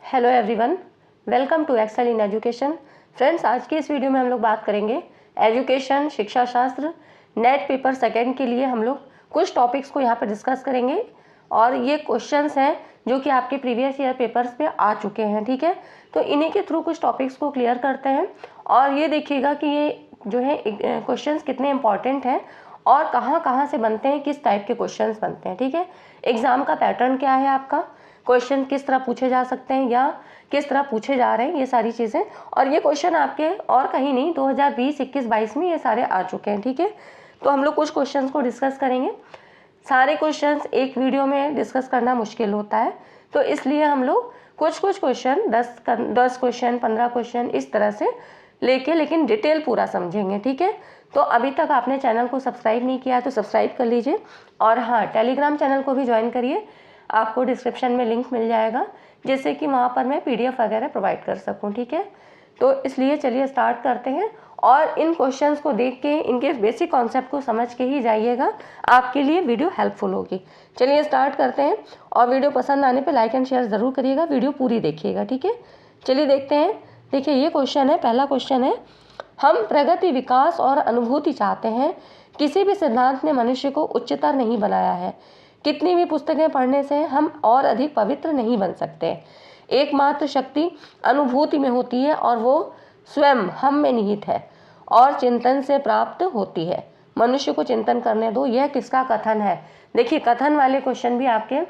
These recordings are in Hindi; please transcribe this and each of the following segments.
Hello everyone, welcome to Excel in Education. Friends, आज की इस वीडियो में हम लोग बात करेंगे एजुकेशन, शिक्षा शास्त्र, नेट पेपर सेकेंड के लिए हम लोग कुछ टॉपिक्स को यहाँ पर डिस्कस करेंगे। और ये क्वेश्चंस हैं जो कि आपके प्रीवियस ईयर पेपर्स पे आ चुके हैं, ठीक है। तो इन्हीं के थ्रू कुछ टॉपिक्स को क्लियर करते हैं और ये देखिएगा कि ये जो है क्वेश्चंस कितने इंपॉर्टेंट हैं और कहाँ कहाँ से बनते हैं, किस टाइप के क्वेश्चंस बनते हैं, ठीक है। एग्ज़ाम का पैटर्न क्या है, आपका क्वेश्चन किस तरह पूछे जा सकते हैं या किस तरह पूछे जा रहे हैं, ये सारी चीज़ें। और ये क्वेश्चन आपके और कहीं नहीं 2020, 21, 22 में ये सारे आ चुके हैं, ठीक है। तो हम लोग कुछ क्वेश्चंस को डिस्कस करेंगे। सारे क्वेश्चंस एक वीडियो में डिस्कस करना मुश्किल होता है, तो इसलिए हम लोग कुछ क्वेश्चन 10 क्वेश्चन, 15 क्वेश्चन इस तरह से लेके लेकिन डिटेल पूरा समझेंगे, ठीक है। तो अभी तक आपने चैनल को सब्सक्राइब नहीं किया है तो सब्सक्राइब कर लीजिए। और हाँ, टेलीग्राम चैनल को भी ज्वाइन करिए, आपको डिस्क्रिप्शन में लिंक मिल जाएगा जिससे कि वहाँ पर मैं PDF वगैरह प्रोवाइड कर सकूँ, ठीक है। तो इसलिए चलिए स्टार्ट करते हैं और इन क्वेश्चंस को देख के इनके बेसिक कॉन्सेप्ट को समझ के ही जाइएगा, आपके लिए वीडियो हेल्पफुल होगी। चलिए स्टार्ट करते हैं और वीडियो पसंद आने पे लाइक एंड शेयर ज़रूर करिएगा, वीडियो पूरी देखिएगा, ठीक है। चलिए देखते हैं। देखिए ये क्वेश्चन है, पहला क्वेश्चन है, हम प्रगति, विकास और अनुभूति चाहते हैं। किसी भी सिद्धांत ने मनुष्य को उच्चतर नहीं बनाया है। कितनी भी पुस्तकें पढ़ने से हम और अधिक पवित्र नहीं बन सकते। एकमात्र शक्ति अनुभूति में होती है और वो स्वयं हम में निहित है और चिंतन से प्राप्त होती है। मनुष्य को चिंतन करने दो, यह किसका कथन है। देखिए कथन वाले क्वेश्चन भी आपके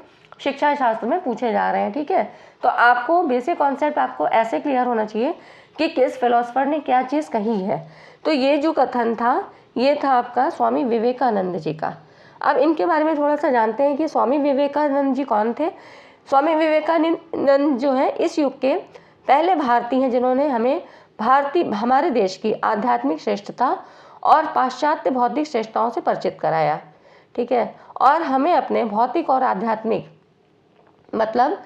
शिक्षा शास्त्र में पूछे जा रहे हैं, ठीक है। तो आपको बेसिक कॉन्सेप्ट आपको ऐसे क्लियर होना चाहिए कि किस फिलोसफर ने क्या चीज़ कही है। तो ये जो कथन था ये था आपका स्वामी विवेकानंद जी का। अब इनके बारे में थोड़ा सा जानते हैं कि स्वामी विवेकानंद जी कौन थे। स्वामी विवेकानंद जो है इस युग के पहले भारतीय हैं जिन्होंने हमें हमारे देश की आध्यात्मिक श्रेष्ठता और पाश्चात्य भौतिक श्रेष्ठताओं से परिचित कराया, ठीक है। और हमें अपने भौतिक और आध्यात्मिक, मतलब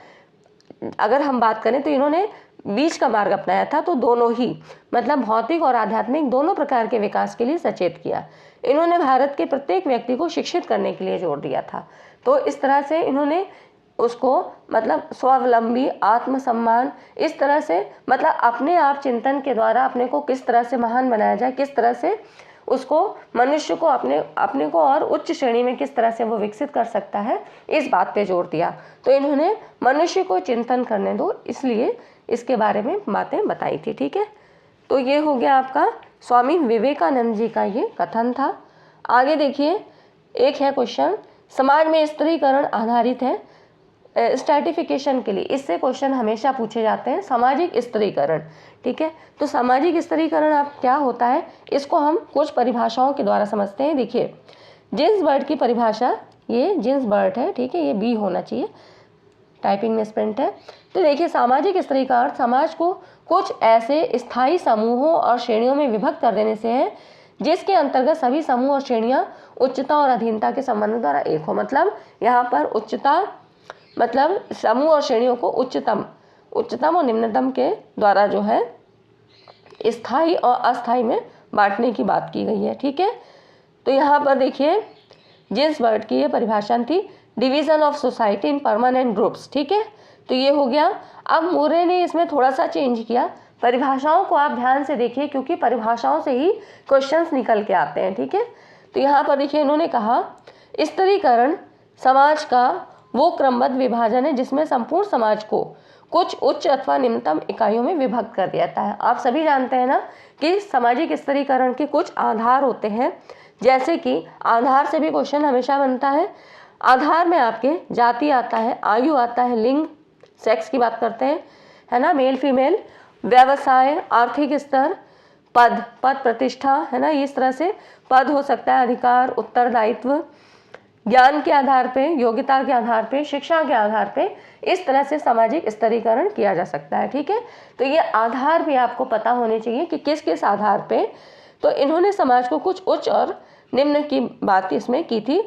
अगर हम बात करें तो इन्होंने बीच का मार्ग अपनाया था, तो दोनों ही मतलब भौतिक और आध्यात्मिक दोनों प्रकार के विकास के लिए सचेत किया। इन्होंने भारत के प्रत्येक व्यक्ति को शिक्षित करने के लिए जोर दिया था। तो इस तरह से इन्होंने उसको मतलब स्वावलंबी, आत्मसम्मान, इस तरह से मतलब अपने आप चिंतन के द्वारा अपने को किस तरह से महान बनाया जाए, किस तरह से उसको मनुष्य को अपने को और उच्च श्रेणी में किस तरह से वो विकसित कर सकता है, इस बात पे जोर दिया। तो इन्होंने मनुष्य को चिंतन करने दो, इसलिए इसके बारे में बातें बताई थी, ठीक है। तो ये हो गया आपका स्वामी विवेकानंद जी का ये कथन था। आगे देखिए, एक है क्वेश्चन, समाज में स्त्रीकरण आधारित है स्ट्रैटिफिकेशन के लिए। इससे क्वेश्चन हमेशा पूछे जाते हैं, सामाजिक स्त्रीकरण, ठीक है। तो सामाजिक स्त्रीकरण आप क्या होता है, इसको हम कुछ परिभाषाओं के द्वारा समझते हैं। देखिए जिन्सबर्ग की परिभाषा, ये जिन्सबर्ग है, ठीक है, ये बी होना चाहिए, टाइपिंग में स्प्रिंट है। तो देखिए सामाजिक स्त्रीकरण समाज को कुछ ऐसे स्थायी समूहों और श्रेणियों में विभक्त कर देने से है जिसके अंतर्गत सभी समूह और श्रेणियां उच्चता और अधीनता के संबंध द्वारा एक हो। मतलब यहाँ पर उच्चता मतलब समूह और श्रेणियों को उच्चतम और निम्नतम के द्वारा जो है स्थायी और अस्थायी में बांटने की बात की गई है, ठीक है। तो यहाँ पर देखिए जिन्सबर्ग की ये परिभाषा थी, division of society in permanent groups, ठीक है। तो ये हो गया। अब मोरे ने इसमें थोड़ा सा चेंज किया, परिभाषाओं को आप ध्यान से देखिए क्योंकि परिभाषाओं से ही क्वेश्चंस निकल के आते हैं, ठीक है। तो यहाँ पर देखिए इन्होंने कहा स्त्रीकरण समाज का वो क्रमबद्ध विभाजन है जिसमें संपूर्ण समाज को कुछ उच्च अथवा निम्नतम इकाइयों में विभक्त कर दिया जाता है। आप सभी जानते हैं ना कि सामाजिक स्त्रीकरण के कुछ आधार होते हैं, जैसे कि आधार से भी क्वेश्चन हमेशा बनता है। आधार में आपके जाति आता है, आयु आता है, लिंग सेक्स की बात करते हैं, है ना, मेल फीमेल, व्यवसाय, आर्थिक स्तर, पद प्रतिष्ठा, है ना, इस तरह से पद हो सकता है, अधिकार, उत्तरदायित्व, ज्ञान के आधार पे, योग्यता के आधार पे, शिक्षा के आधार पे, इस तरह से सामाजिक स्तरीकरण किया जा सकता है, ठीक है। तो ये आधार भी आपको पता होने चाहिए कि किस किस आधार पे। तो इन्होंने समाज को कुछ उच्च और निम्न की बात इसमें की थी।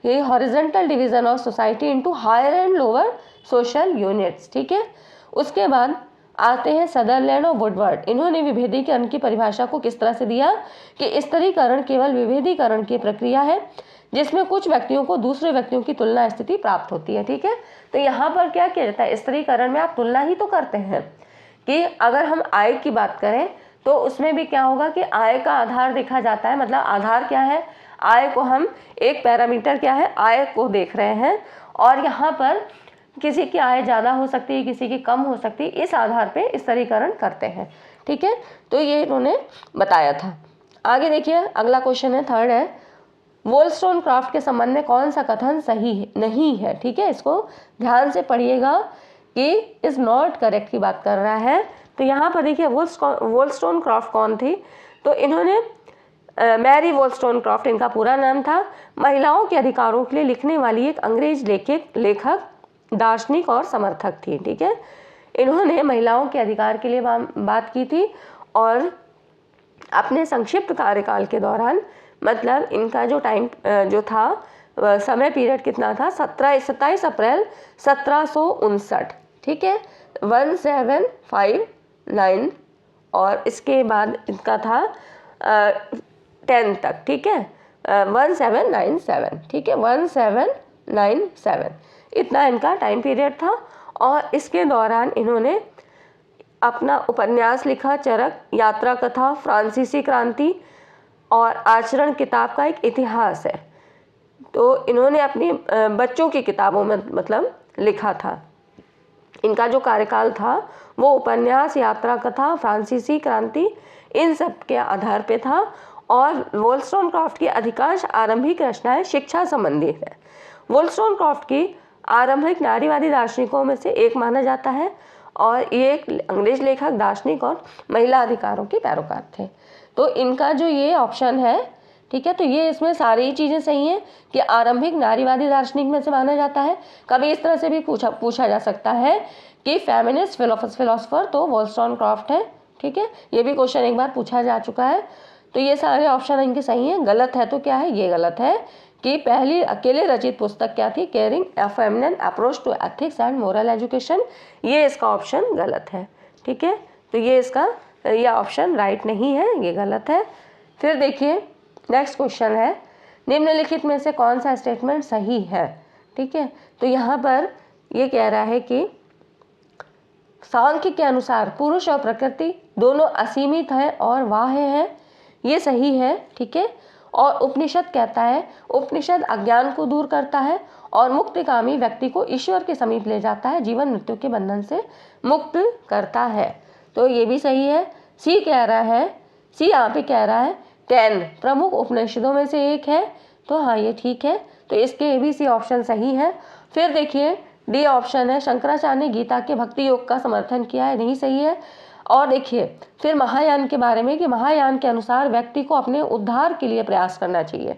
ये horizontal division of society into higher and lower social units, ठीक है। उसके बाद आते हैं सदरलैंड और वुडवर्ड। इन्होंने विभेदीकरण की परिभाषा को किस तरह से दिया कि स्तरीकरण केवल विभेदीकरण की प्रक्रिया है जिसमें कुछ व्यक्तियों को दूसरे व्यक्तियों की तुलना स्थिति प्राप्त होती है। ठीक है, तो यहाँ पर क्या किया जाता है, स्त्रीकरण में आप तुलना ही तो करते हैं कि अगर हम आय की बात करें तो उसमें भी क्या होगा कि आय का आधार देखा जाता है, मतलब आधार क्या है, आय को हम एक पैरामीटर क्या है, आय को देख रहे हैं, और यहाँ पर किसी की आय ज़्यादा हो सकती है, किसी की कम हो सकती है, इस आधार पे स्तरीकरण करते हैं। ठीक है, तो ये इन्होंने बताया था। आगे देखिए अगला क्वेश्चन है, थर्ड है, वोल्स्टोनक्राफ्ट के संबंध में कौन सा कथन सही नहीं है। ठीक है, इसको ध्यान से पढ़िएगा कि इज नॉट करेक्ट की बात कर रहा है। तो यहाँ पर देखिए वोल्स्टोनक्राफ्ट कौन थी, तो इन्होंने मैरी वोल्स्टोनक्राफ्ट इनका पूरा नाम था, महिलाओं के अधिकारों के लिए लिखने वाली एक अंग्रेज लेखक, दार्शनिक और समर्थक थी। ठीक है, इन्होंने महिलाओं के अधिकार के लिए बात की थी और अपने संक्षिप्त कार्यकाल के दौरान, मतलब इनका जो टाइम जो था, समय पीरियड कितना था, 27 अप्रैल 1759। ठीक है, 1759, और इसके बाद इनका था 10 तक। ठीक है, 1797। ठीक है, 1797 इतना इनका टाइम पीरियड था। और इसके दौरान इन्होंने अपना उपन्यास लिखा, चरक, यात्रा कथा, फ्रांसीसी क्रांति और आचरण किताब का एक इतिहास है। तो इन्होंने अपनी बच्चों की किताबों में मतलब लिखा था। इनका जो कार्यकाल था वो उपन्यास, यात्रा कथा, फ्रांसीसी क्रांति, इन सब के आधार पे था। और वोल्स्टोनक्राफ्ट की अधिकांश आरंभिक रचनाएं शिक्षा संबंधी है। वोल्स्टोनक्राफ्ट की आरंभिक नारीवादी दार्शनिकों में से एक माना जाता है और ये एक अंग्रेज लेखक, दार्शनिक और महिला अधिकारों के पैरोकार थे। तो इनका जो ये ऑप्शन है, ठीक है, तो ये इसमें सारी चीज़ें सही हैं कि आरंभिक नारीवादी दार्शनिक में से माना जाता है। कभी इस तरह से भी पूछा जा सकता है कि फेमिनिस्ट फिलोसोफर तो वोल्स्टोनक्राफ्ट है। ठीक है, ये भी क्वेश्चन एक बार पूछा जा चुका है। तो ये सारे ऑप्शन इनके सही हैं। गलत है तो क्या है, ये गलत है कि पहली अकेले रचित पुस्तक क्या थी, caring a feminine approach to ethics and moral education, ये इसका ऑप्शन गलत है। ठीक है, तो ये ऑप्शन राइट नहीं है, ये गलत है। फिर देखिए नेक्स्ट क्वेश्चन है, निम्नलिखित में से कौन सा स्टेटमेंट सही है। ठीक है, तो यहाँ पर ये कह रहा है कि सांख्य के अनुसार पुरुष और प्रकृति दोनों असीमित हैं और बाह्य हैं, ये सही है। ठीक है, और उपनिषद कहता है, उपनिषद अज्ञान को दूर करता है और मुक्तिकामी व्यक्ति को ईश्वर के समीप ले जाता है, जीवन मृत्यु के बंधन से मुक्त करता है, तो ये भी सही है। सी कह रहा है, सी यहाँ पे कह रहा है 10 प्रमुख उपनिषदों में से एक है, तो हाँ ये ठीक है, तो इसके भी सी ऑप्शन सही है। फिर देखिए डी ऑप्शन है, शंकराचार्य ने गीता के भक्ति योग का समर्थन किया है, नहीं सही है। और देखिए फिर महायान के बारे में कि महायान के अनुसार व्यक्ति को अपने उद्धार के लिए प्रयास करना चाहिए।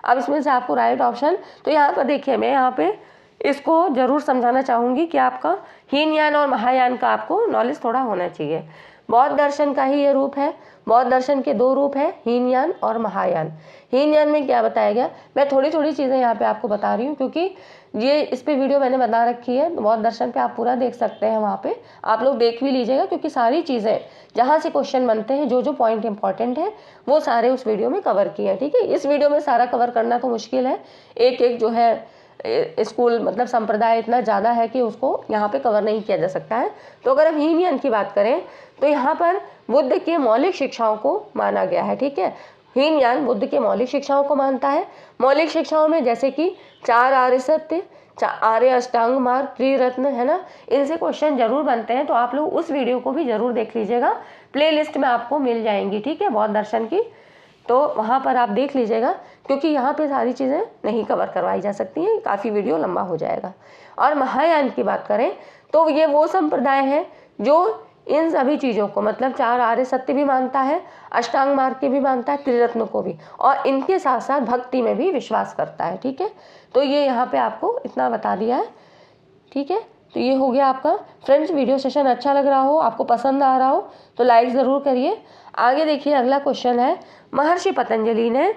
अब इसमें से आपको राइट ऑप्शन, तो यहाँ पर देखिए मैं यहाँ पे इसको ज़रूर समझाना चाहूँगी कि आपका हीनयान और महायान का आपको नॉलेज थोड़ा होना चाहिए। बौद्ध दर्शन का ही ये रूप है। बौद्ध दर्शन के दो रूप है, हीनयान और महायान। हीनयान में क्या बताया गया, मैं थोड़ी थोड़ी चीज़ें यहाँ पे आपको बता रही हूँ क्योंकि ये इस पे वीडियो मैंने बना रखी है, बौद्ध दर्शन पे आप पूरा देख सकते हैं, वहाँ पे आप लोग देख भी लीजिएगा क्योंकि सारी चीज़ें जहाँ से क्वेश्चन बनते हैं, जो जो पॉइंट इंपॉर्टेंट है वो सारे उस वीडियो में कवर किए हैं। ठीक है, इस वीडियो में सारा कवर करना तो मुश्किल है, एक एक जो है स्कूल मतलब संप्रदाय इतना ज़्यादा है कि उसको यहाँ पे कवर नहीं किया जा सकता है। तो अगर हम हीनयान की बात करें तो यहाँ पर बुद्ध की मौलिक शिक्षाओं को माना गया है। ठीक है, हीनयान बुद्ध की मौलिक शिक्षाओं को मानता है। मौलिक शिक्षाओं में जैसे कि 4 आर्य सत्य, आर्य अष्टांग मार्ग, त्रिरत्न, है ना, इनसे क्वेश्चन जरूर बनते हैं। तो आप लोग उस वीडियो को भी जरूर देख लीजिएगा, प्लेलिस्ट में आपको मिल जाएंगी। ठीक है, बौद्ध दर्शन की, तो वहाँ पर आप देख लीजिएगा क्योंकि यहाँ पे सारी चीज़ें नहीं कवर करवाई जा सकती हैं, काफ़ी वीडियो लंबा हो जाएगा। और महायान की बात करें तो ये वो संप्रदाय है जो इन सभी चीज़ों को मतलब 4 आर्य सत्य भी मानता है, अष्टांग मार्ग के भी मानता है, त्रिरत्न को भी, और इनके साथ साथ भक्ति में भी विश्वास करता है। ठीक है, तो ये यहाँ पे आपको इतना बता दिया है। ठीक है, तो ये हो गया आपका। फ्रेंड्स, वीडियो सेशन अच्छा लग रहा हो, आपको पसंद आ रहा हो तो लाइक ज़रूर करिए। आगे देखिए अगला क्वेश्चन है, महर्षि पतंजलि ने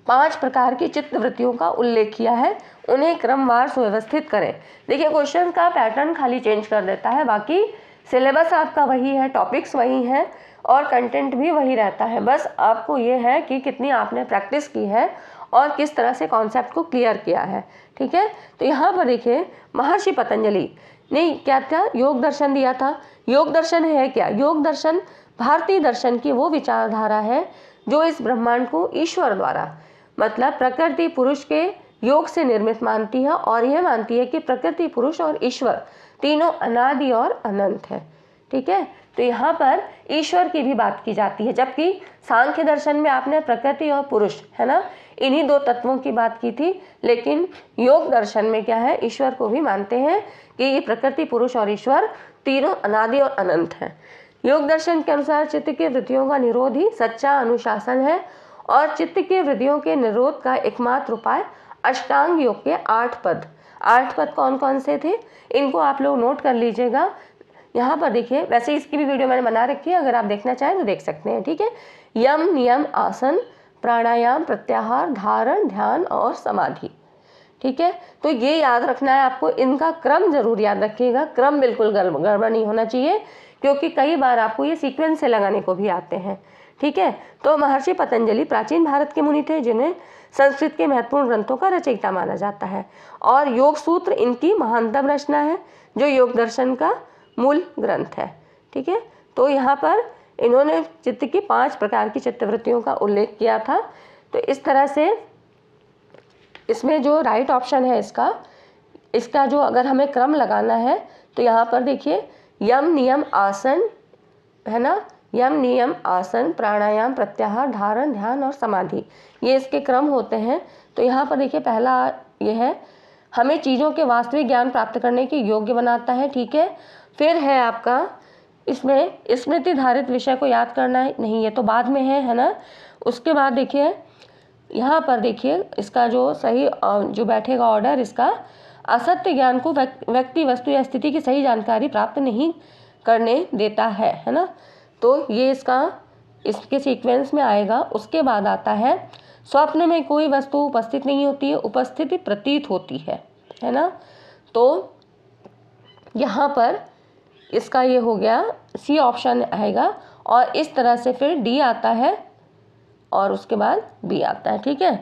5 प्रकार की चित्तवृत्तियों का उल्लेख किया है, उन्हें क्रमवार सुव्यवस्थित करें। देखिए क्वेश्चन का पैटर्न खाली चेंज कर देता है, बाकी सिलेबस आपका वही है, टॉपिक्स वही हैं और कंटेंट भी वही रहता है। बस आपको ये है कि कितनी आपने प्रैक्टिस की है और किस तरह से कॉन्सेप्ट को क्लियर किया है। ठीक है, तो यहाँ पर देखिए महर्षि पतंजलि ने क्या क्या योग दर्शन दिया था। योग दर्शन है क्या? योग दर्शन भारतीय दर्शन की वो विचारधारा है जो इस ब्रह्मांड को ईश्वर द्वारा मतलब प्रकृति पुरुष के योग से निर्मित मानती है और यह मानती है कि प्रकृति पुरुष और ईश्वर तीनों अनादि और अनंत है। ठीक है, तो यहाँ पर ईश्वर की भी बात की जाती है, जबकि सांख्य दर्शन में आपने प्रकृति और पुरुष है ना, इन्हीं दो तत्वों की बात की थी, लेकिन योग दर्शन में क्या है, ईश्वर को भी मानते हैं कि ये प्रकृति पुरुष और ईश्वर तीनों अनादि और अनंत है। योग दर्शन के अनुसार चित्त की वृत्तियों का निरोध ही सच्चा अनुशासन है और चित्त की वृत्तियों के निरोध का एकमात्र उपाय अष्टांग योग के 8 पद। 8 पद कौन कौन से थे, इनको आप लोग नोट कर लीजिएगा। यहाँ पर देखिए, वैसे इसकी भी वीडियो मैंने बना रखी है, अगर आप देखना चाहें तो देख सकते हैं। ठीक है, यम नियम आसन प्राणायाम प्रत्याहार धारण ध्यान और समाधि। ठीक है, तो ये याद रखना है आपको, इनका क्रम जरूर याद रखिएगा, क्रम बिल्कुल गड़बड़ नहीं होना चाहिए, क्योंकि कई बार आपको ये सीक्वेंस से लगाने को भी आते हैं। ठीक है, तो महर्षि पतंजलि प्राचीन भारत के मुनि थे जिन्हें संस्कृत के महत्वपूर्ण ग्रंथों का रचयिता माना जाता है और योग सूत्र इनकी महानतम रचना है जो योग दर्शन का मूल ग्रंथ है। ठीक है, तो यहाँ पर इन्होंने चित्त की 5 प्रकार की चित्तवृत्तियों का उल्लेख किया था। तो इस तरह से इसमें जो राइट ऑप्शन है इसका जो अगर हमें क्रम लगाना है तो यहाँ पर देखिए यम नियम आसन है ना, यम नियम आसन प्राणायाम प्रत्याहार धारण ध्यान और समाधि, ये इसके क्रम होते हैं। तो यहाँ पर देखिए पहला ये है हमें चीज़ों के वास्तविक ज्ञान प्राप्त करने के योग्य बनाता है। ठीक है, फिर है आपका इसमें स्मृति धारित विषय को याद करना है, नहीं ये तो बाद में है ना। उसके बाद देखिए यहाँ पर देखिए इसका जो सही जो बैठेगा ऑर्डर, इसका असत्य ज्ञान को व्यक्ति वस्तु या स्थिति की सही जानकारी प्राप्त नहीं करने देता है ना। तो ये इसके सीक्वेंस में आएगा। उसके बाद आता है स्वप्न में कोई वस्तु उपस्थित नहीं होती है, उपस्थिति प्रतीत होती है ना। तो यहाँ पर इसका ये हो गया, सी ऑप्शन आएगा और इस तरह से फिर डी आता है और उसके बाद बी आता है। ठीक है,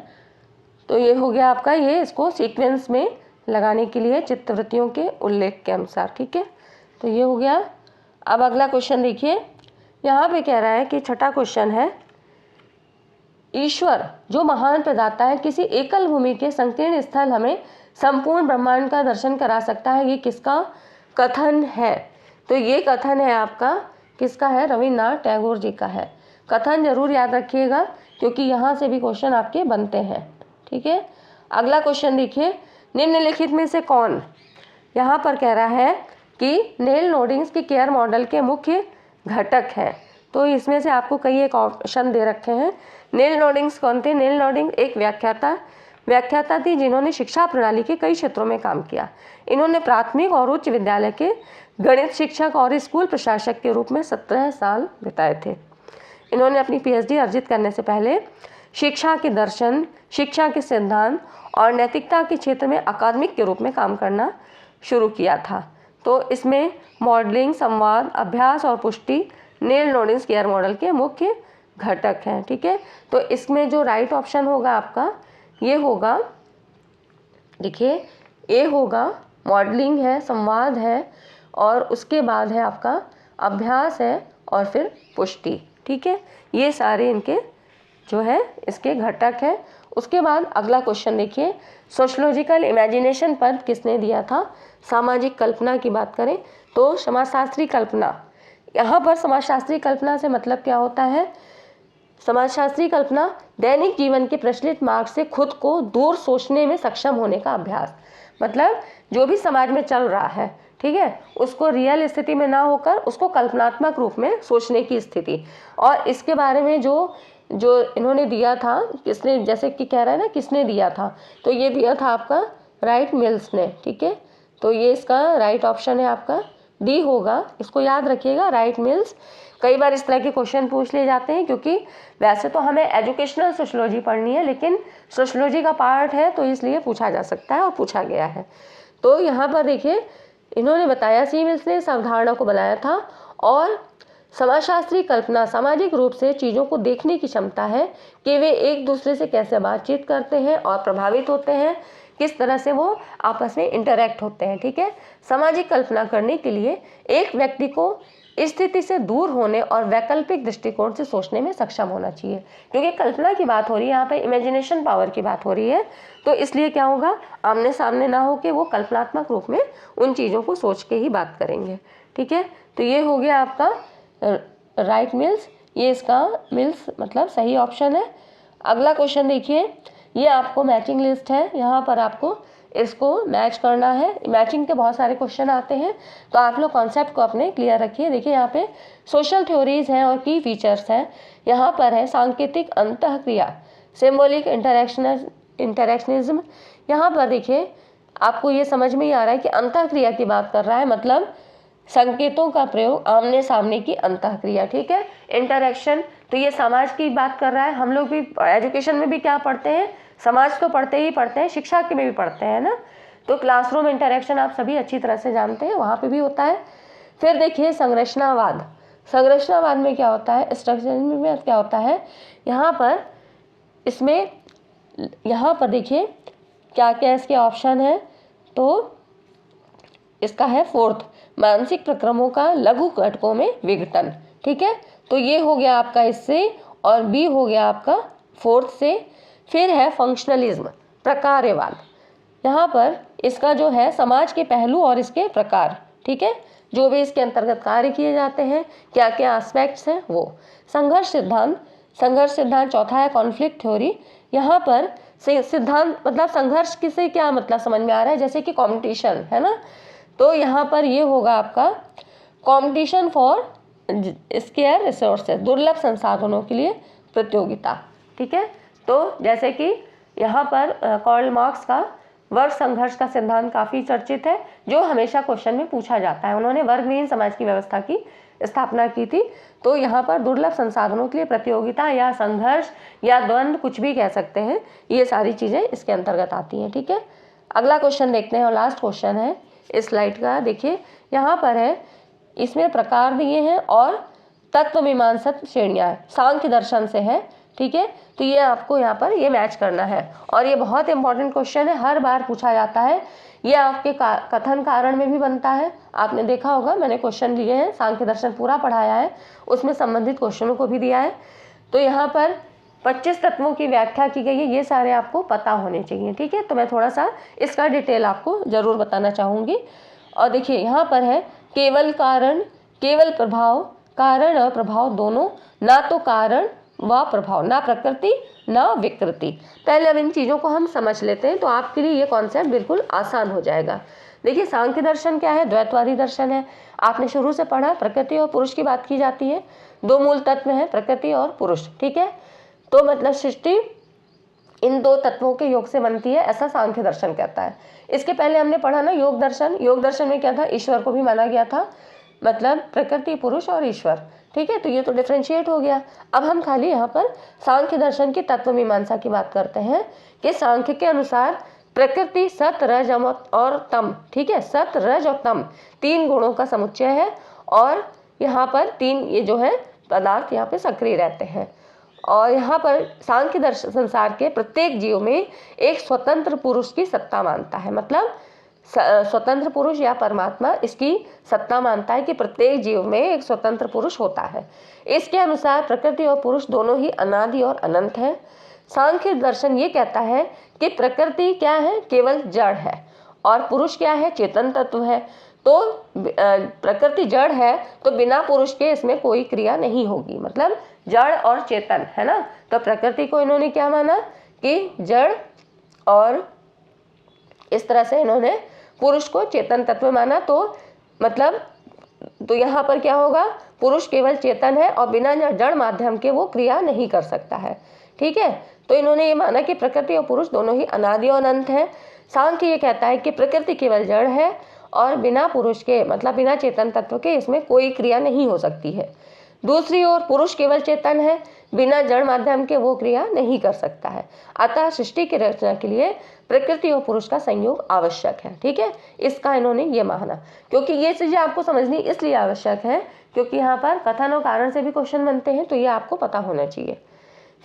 तो ये हो गया आपका, ये इसको सीक्वेंस में लगाने के लिए चित्तवृत्तियों के उल्लेख के अनुसार। ठीक है, तो ये हो गया। अब अगला क्वेश्चन देखिए, यहाँ पे कह रहा है कि छठा क्वेश्चन है, ईश्वर जो महान प्रदाता है किसी एकल भूमि के संकीर्ण स्थल हमें संपूर्ण ब्रह्मांड का दर्शन करा सकता है, ये किसका कथन है? तो ये कथन है आपका किसका है? रविन्द्रनाथ टैगोर जी का है। कथन जरूर याद रखिएगा क्योंकि यहाँ से भी क्वेश्चन आपके बनते हैं। ठीक है, अगला क्वेश्चन देखिए, निम्नलिखित में से कौन, यहाँ पर कह रहा है कि नेल नोडिंग्स के केयर मॉडल के मुख्य घटक हैं। तो इसमें से आपको कई एक ऑप्शन दे रखे हैं। नेल नोडिंग्स कौन थे? नेल नोडिंग एक व्याख्याता थी जिन्होंने शिक्षा प्रणाली के कई क्षेत्रों में काम किया। इन्होंने प्राथमिक और उच्च विद्यालय के गणित शिक्षक और स्कूल प्रशासक के रूप में 17 साल बिताए थे। इन्होंने अपनी पीएचडी अर्जित करने से पहले शिक्षा के दर्शन, शिक्षा के सिद्धांत और नैतिकता के क्षेत्र में अकादमिक के रूप में काम करना शुरू किया था। तो इसमें मॉडलिंग, संवाद, अभ्यास और पुष्टि नेल नोडिंग्स केयर मॉडल के मुख्य घटक हैं। ठीक है, तो इसमें जो राइट ऑप्शन होगा आपका ये होगा, देखिए ए होगा, मॉडलिंग है, संवाद है और उसके बाद है आपका अभ्यास है और फिर पुष्टि। ठीक है, ये सारे इनके जो है इसके घटक हैं। उसके बाद अगला क्वेश्चन देखिए, सोशलॉजिकल इमेजिनेशन पद किसने दिया था? सामाजिक कल्पना की बात करें तो समाजशास्त्री कल्पना। यहाँ पर समाजशास्त्री कल्पना से मतलब क्या होता है? समाजशास्त्री कल्पना दैनिक जीवन के प्रचलित मार्ग से खुद को दूर सोचने में सक्षम होने का अभ्यास, मतलब जो भी समाज में चल रहा है, ठीक है, उसको रियल स्थिति में ना होकर उसको कल्पनात्मक रूप में सोचने की स्थिति। और इसके बारे में जो इन्होंने दिया था, किसने, जैसे कि कह रहा है ना किसने दिया था, तो ये दिया था आपका राइट मिल्स ने। ठीक है, तो ये इसका राइट ऑप्शन है आपका डी होगा, इसको याद रखिएगा, राइट मिल्स। कई बार इस तरह के क्वेश्चन पूछ लिए जाते हैं क्योंकि वैसे तो हमें एजुकेशनल सोशलॉजी पढ़नी है, लेकिन सोशलॉजी का पार्ट है तो इसलिए पूछा जा सकता है और पूछा गया है। तो यहाँ पर देखिए इन्होंने बताया सी मिल्स ने इस अवधारणा को बनाया था और समाजशास्त्री कल्पना सामाजिक रूप से चीज़ों को देखने की क्षमता है कि वे एक दूसरे से कैसे बातचीत करते हैं और प्रभावित होते हैं, किस तरह से वो आपस में इंटरैक्ट होते हैं। ठीक है, सामाजिक कल्पना करने के लिए एक व्यक्ति को स्थिति से दूर होने और वैकल्पिक दृष्टिकोण से सोचने में सक्षम होना चाहिए। क्योंकि कल्पना की बात हो रही है यहाँ पे, इमेजिनेशन पावर की बात हो रही है, तो इसलिए क्या होगा, आमने सामने ना हो के वो कल्पनात्मक रूप में उन चीज़ों को सोच के ही बात करेंगे। ठीक है, तो ये हो गया आपका राइट मिल्स, ये इसका मिल्स मतलब सही ऑप्शन है। अगला क्वेश्चन देखिए, ये आपको मैचिंग लिस्ट है, यहाँ पर आपको इसको मैच करना है। मैचिंग के बहुत सारे क्वेश्चन आते हैं, तो आप लोग कॉन्सेप्ट को अपने क्लियर रखिए। देखिए यहाँ पे सोशल थ्योरीज हैं और की फीचर्स हैं। यहाँ पर है सांकेतिक अंतःक्रिया, सिंबॉलिक इंटरेक्शनिज्म। यहाँ पर देखिए आपको ये समझ में ही आ रहा है कि अंतःक्रिया की बात कर रहा है, मतलब संकेतों का प्रयोग, आमने सामने की अंतःक्रिया। ठीक है, इंटरेक्शन, तो ये समाज की बात कर रहा है। हम लोग भी एजुकेशन में भी क्या पढ़ते हैं, समाज तो पढ़ते ही पढ़ते हैं, शिक्षा के में भी पढ़ते हैं ना। तो क्लासरूम इंटरेक्शन आप सभी अच्छी तरह से जानते हैं, वहाँ पे भी होता है। फिर देखिए संरचनावाद, संरचनावाद में क्या होता है, स्ट्रक्चरलिज्म में क्या होता है, यहाँ पर इसमें यहाँ पर देखिए क्या क्या इसके ऑप्शन है। तो इसका है फोर्थ, मानसिक प्रक्रमों का लघु घटकों में विघटन। ठीक है, तो ये हो गया आपका इससे, और बी हो गया आपका फोर्थ से। फिर है फंक्शनलिज्म, प्रकारवाद। यहाँ पर इसका जो है समाज के पहलू और इसके प्रकार, ठीक है, जो भी इसके अंतर्गत कार्य किए जाते हैं, क्या क्या एस्पेक्ट्स हैं वो। संघर्ष सिद्धांत, संघर्ष सिद्धांत चौथा है कॉन्फ्लिक्ट थ्योरी। यहाँ पर सिद्धांत मतलब संघर्ष किसे क्या मतलब समझ में आ रहा है, जैसे कि कंपटीशन है ना, तो यहाँ पर ये होगा आपका कंपटीशन फॉर स्केयर रिसोर्सेज, दुर्लभ संसाधनों के लिए प्रतियोगिता। ठीक है, तो जैसे कि यहाँ पर कार्ल मार्क्स का वर्ग संघर्ष का सिद्धांत काफ़ी चर्चित है, जो हमेशा क्वेश्चन में पूछा जाता है। उन्होंने वर्गविहीन समाज की व्यवस्था की स्थापना की थी। तो यहाँ पर दुर्लभ संसाधनों के लिए प्रतियोगिता या संघर्ष या द्वंद्व, कुछ भी कह सकते हैं, ये सारी चीज़ें इसके अंतर्गत आती हैं। ठीक है, अगला क्वेश्चन देखते हैं और लास्ट क्वेश्चन है इस स्लाइड का। देखिए यहाँ पर है, इसमें प्रकार दिए हैं और तत्व मीमांसक श्रेणियाँ हैं, सांख्य दर्शन से है। ठीक है, तो ये आपको यहाँ पर ये मैच करना है, और ये बहुत इंपॉर्टेंट क्वेश्चन है, हर बार पूछा जाता है। ये आपके कथन कारण में भी बनता है, आपने देखा होगा, मैंने क्वेश्चन दिए हैं, सांख्य दर्शन पूरा पढ़ाया है, उसमें संबंधित क्वेश्चनों को भी दिया है। तो यहाँ पर 25 तत्वों की व्याख्या की गई है, ये सारे आपको पता होने चाहिए। ठीक है, तो मैं थोड़ा सा इसका डिटेल आपको ज़रूर बताना चाहूँगी। और देखिए यहाँ पर है केवल कारण, केवल प्रभाव, कारण और प्रभाव दोनों, ना तो कारण व प्रभाव, ना प्रकृति ना विकृति। पहले अब इन चीज़ों को हम समझ लेते हैं, तो आपके लिए ये कॉन्सेप्ट बिल्कुल आसान हो जाएगा। देखिए सांख्य दर्शन क्या है, द्वैतवादी दर्शन है। आपने शुरू से पढ़ा, प्रकृति और पुरुष की बात की जाती है, दो मूल तत्व हैं प्रकृति और पुरुष। ठीक है, तो मतलब सृष्टि इन दो तत्वों के योग से बनती है, ऐसा सांख्य दर्शन कहता है। इसके पहले हमने पढ़ा ना योग दर्शन, योग दर्शन में क्या था, ईश्वर को भी माना गया था, मतलब प्रकृति, पुरुष और ईश्वर। ठीक है, तो ये तो डिफ्रेंशिएट हो गया। अब हम खाली यहाँ पर सांख्य दर्शन की तत्व मीमांसा की बात करते हैं कि सांख्य के अनुसार प्रकृति सत रज और तम, ठीक है, सत रज और तम तीन गुणों का समुच्चय है, और यहाँ पर तीन ये जो है पदार्थ यहाँ पे सक्रिय रहते हैं। और यहाँ पर सांख्य दर्शन संसार के प्रत्येक जीव में एक स्वतंत्र पुरुष की सत्ता मानता है, मतलब स्वतंत्र पुरुष या परमात्मा इसकी सत्ता मानता है कि प्रत्येक जीव में एक स्वतंत्र पुरुष होता है। इसके अनुसार प्रकृति और पुरुष दोनों ही अनादि और अनंत है। सांख्य दर्शन ये कहता है कि प्रकृति क्या है, केवल जड़ है, और पुरुष क्या है, चेतन तत्व है। तो प्रकृति जड़ है तो बिना पुरुष के इसमें कोई क्रिया नहीं होगी, मतलब जड़ और चेतन है ना। तो प्रकृति को इन्होंने क्या माना कि जड़, और इस तरह से इन्होंने पुरुष को चेतन तत्व माना। तो मतलब तो यहाँ पर क्या होगा, पुरुष केवल चेतन है और बिना जड़ माध्यम के वो क्रिया नहीं कर सकता है। ठीक है, तो इन्होंने ये माना कि प्रकृति और पुरुष दोनों ही अनादि और अनंत है। सांख्य ये कहता है कि प्रकृति केवल जड़ है और बिना पुरुष के, मतलब बिना चेतन तत्व के इसमें कोई क्रिया नहीं हो सकती है। दूसरी ओर पुरुष केवल चेतन है, बिना जड़ माध्यम के वो क्रिया नहीं कर सकता है। अतः सृष्टि की रचना के लिए प्रकृति और पुरुष का संयोग आवश्यक है। ठीक है, इसका इन्होंने ये माना, क्योंकि ये चीजें आपको समझनी इसलिए आवश्यक है क्योंकि यहाँ पर कथन और कारण से भी क्वेश्चन बनते हैं, तो ये आपको पता होना चाहिए।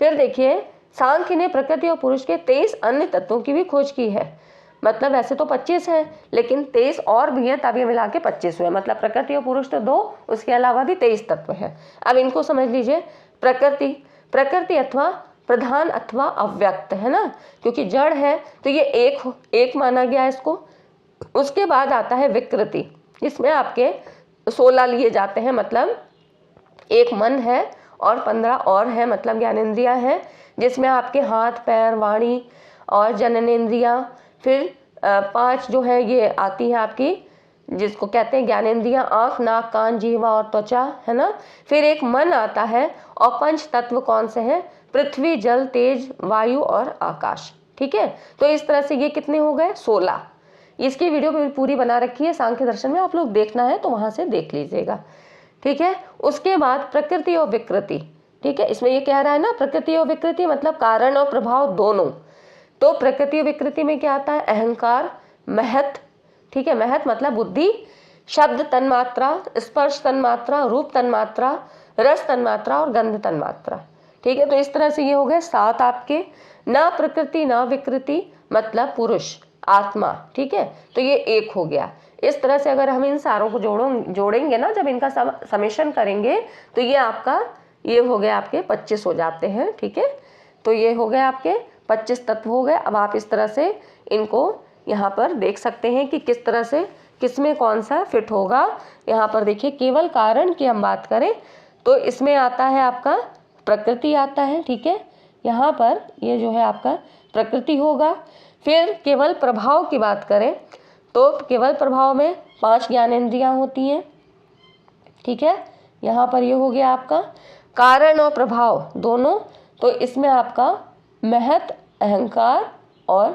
फिर देखिए, सांख्य ने प्रकृति और पुरुष के 23 अन्य तत्वों की भी खोज की है। मतलब वैसे तो 25 है, लेकिन 23 और भी है, तब ये मिला के 25 हुए। मतलब प्रकृति और पुरुष तो 2, उसके अलावा भी 23 तत्व हैं। अब इनको समझ लीजिए। प्रकृति अथवा प्रधान अथवा अव्यक्त है ना, क्योंकि जड़ है तो ये एक माना गया इसको। उसके बाद आता है विकृति, जिसमें आपके 16 लिए जाते हैं। मतलब एक मन है और 15 और है, मतलब ज्ञानेंद्रियां हैं, जिसमें आपके हाथ, पैर, वाणी और जननेंद्रियां, फिर 5 जो है ये आती है आपकी, जिसको कहते हैं ज्ञानेंद्रियां, आँख, नाक, कान, जीवा और त्वचा, है ना। फिर एक मन आता है, और 5 तत्व कौन से हैं? पृथ्वी, जल, तेज, वायु और आकाश। ठीक है, तो इस तरह से ये कितने हो गए? 16। इसकी वीडियो पूरी बना रखी है सांख्य दर्शन में, आप लोग देखना है तो वहां से देख लीजिएगा। ठीक है, उसके बाद प्रकृति और विकृति। ठीक है, इसमें ये कह रहा है ना, प्रकृति और विकृति मतलब कारण और प्रभाव दोनों। तो प्रकृति और विकृति में क्या आता है? अहंकार, महत। ठीक है, महत मतलब बुद्धि, शब्द तन्मात्रा, स्पर्श तन्मात्रा, रूप तन्मात्रा, रस तन्मात्रा और गंध तन्मात्रा। ठीक है, तो इस तरह से ये हो गए 7 आपके। ना प्रकृति ना विकृति मतलब पुरुष, आत्मा। ठीक है, तो ये 1 हो गया। इस तरह से अगर हम इन सारों को जोड़ेंगे ना, जब इनका समेशन करेंगे तो ये आपका ये हो गया आपके 25 हो जाते हैं। ठीक है, तो ये हो गए आपके 25 तत्व हो गए। अब आप इस तरह से इनको यहाँ पर देख सकते हैं कि किस तरह से किसमें कौन सा फिट होगा। यहाँ पर देखिए, केवल कारण की हम बात करें तो इसमें आता है आपका प्रकृति आता है। ठीक है, यहाँ पर ये जो है आपका प्रकृति होगा। फिर केवल प्रभाव की बात करें तो केवल प्रभाव में 5 ज्ञानेंद्रियाँ होती हैं। ठीक है, यहाँ पर ये हो गया आपका कारण और प्रभाव दोनों, तो इसमें आपका महत, अहंकार और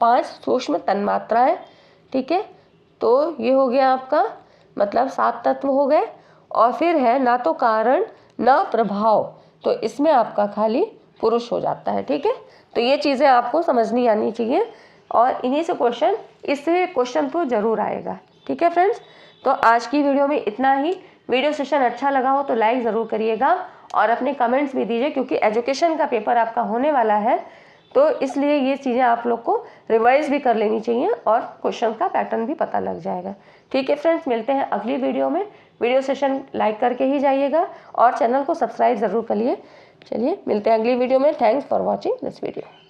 5 सूक्ष्म तन्मात्राएं। ठीक है, तो ये हो गया आपका मतलब 7 तत्व हो गए। और फिर है ना तो कारण ना प्रभाव, तो इसमें आपका खाली पुरुष हो जाता है। ठीक है, तो ये चीज़ें आपको समझनी आनी चाहिए, और इन्हीं से इससे क्वेश्चन तो जरूर आएगा। ठीक है फ्रेंड्स, तो आज की वीडियो में इतना ही। वीडियो सेशन अच्छा लगा हो तो लाइक ज़रूर करिएगा और अपने कमेंट्स भी दीजिए, क्योंकि एजुकेशन का पेपर आपका होने वाला है, तो इसलिए ये चीज़ें आप लोग को रिवाइज भी कर लेनी चाहिए और क्वेश्चन का पैटर्न भी पता लग जाएगा। ठीक है फ्रेंड्स, मिलते हैं अगली वीडियो में। वीडियो सेशन लाइक करके ही जाइएगा और चैनल को सब्सक्राइब ज़रूर करिए। चलिए मिलते हैं अगली वीडियो में। Thanks for watching this video.